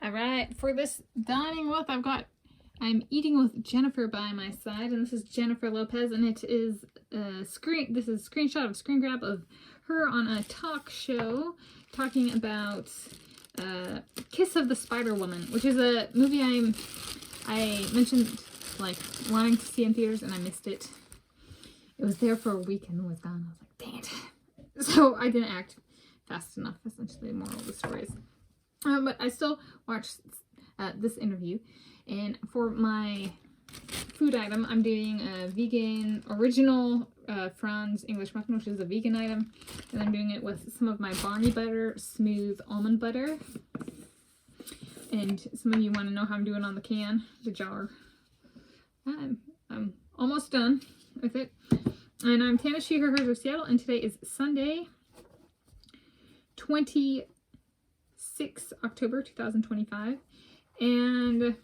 All right, for this dining with, I'm eating with Jennifer by my side, and this is Jennifer Lopez, and it is this is a screenshot of screen grab of her on a talk show talking about Kiss of the Spider Woman, which is a movie I mentioned like wanting to see in theaters, and I missed it. It was there for a week and was gone. I was like, dang it. So I didn't act fast enough, essentially, the moral of the story is. But I still watched this interview, and for my food item, I'm doing a vegan original Franz English muffin, which is a vegan item, and I'm doing it with some of my Barney Butter smooth almond butter. And some of you want to know how I'm doing on the can, the jar. I'm almost done with it. And I'm Tanis Coralee of Seattle, and today is Sunday, 26 October 2025. And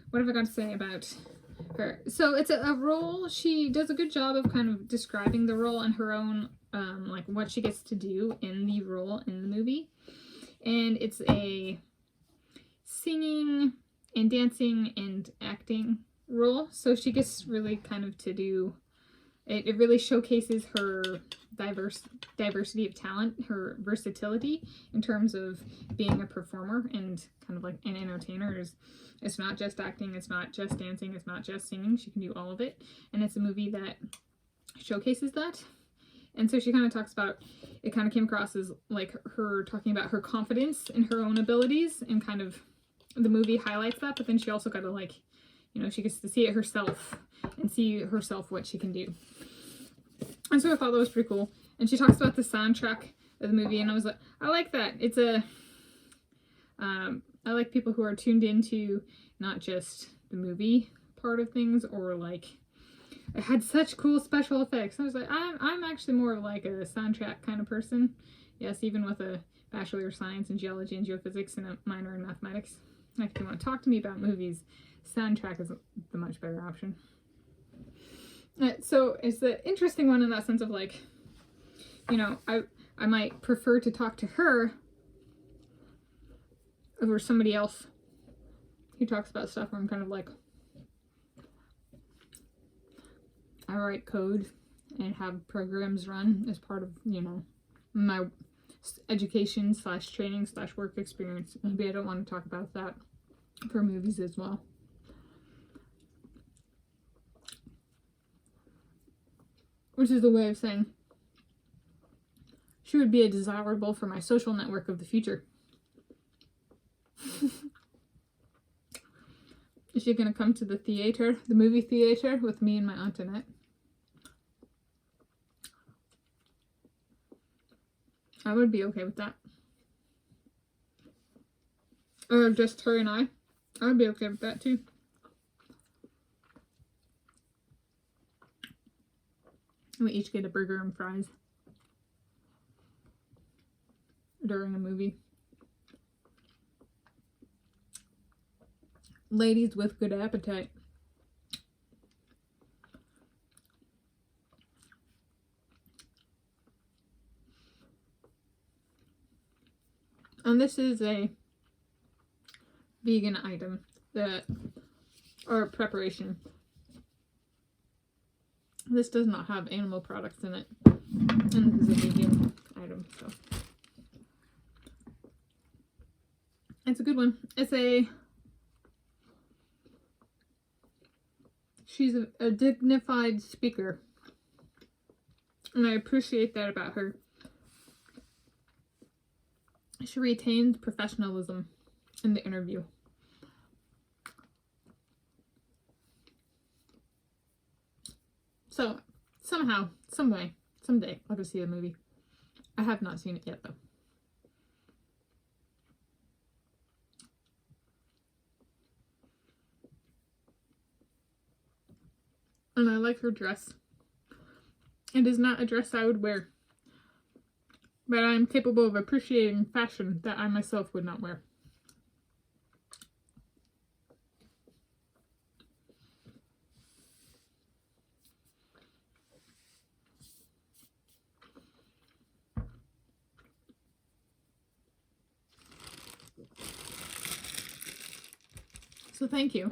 what have I got to say about her? So it's a role. She does a good job of kind of describing the role and her own, like what she gets to do in the role in the movie. And it's a singing and dancing and acting role. So she gets really kind of to do, it really showcases her diversity of talent, her versatility in terms of being a performer and kind of like an entertainer. It's not just acting, it's not just dancing, it's not just singing. She can do all of it. And it's a movie that showcases that. And so she kind of talks about, it kind of came across as like her talking about her confidence in her own abilities, and kind of the movie highlights that, but then she also got to like, you know, she gets to see it herself and see herself what she can do. And so I thought that was pretty cool. And she talks about the soundtrack of the movie, and I was like, I like that. It's I like people who are tuned into not just the movie part of things, or like, it had such cool special effects. I was like, I'm actually more of like a soundtrack kind of person. Yes, even with a Bachelor of Science in Geology and Geophysics and a minor in Mathematics. Like, if you want to talk to me about movies, soundtrack is the much better option. So it's the interesting one in that sense of like, you know, I might prefer to talk to her over somebody else who talks about stuff where I'm kind of like, I write code and have programs run as part of, you know, my education / training / work experience. Maybe I don't want to talk about that for movies as well. Which is the way of saying she would be a desirable for my social network of the future. Is she going to come to the theater, the movie theater, with me and my Aunt Annette? I would be okay with that. Or just her and I would be okay with that too. We each get a burger and fries during a movie. Ladies with good appetite. And this is a vegan item or preparation. This does not have animal products in it. And this is a vegan item, so. It's a good one. She's a dignified speaker. And I appreciate that about her. She retained professionalism in the interview. So, somehow, some way, someday, I'll go see the movie. I have not seen it yet, though. And I like her dress. It is not a dress I would wear, but I am capable of appreciating fashion that I myself would not wear. So thank you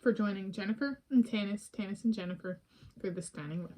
for joining Jennifer and Tanis and Jennifer for this dining with.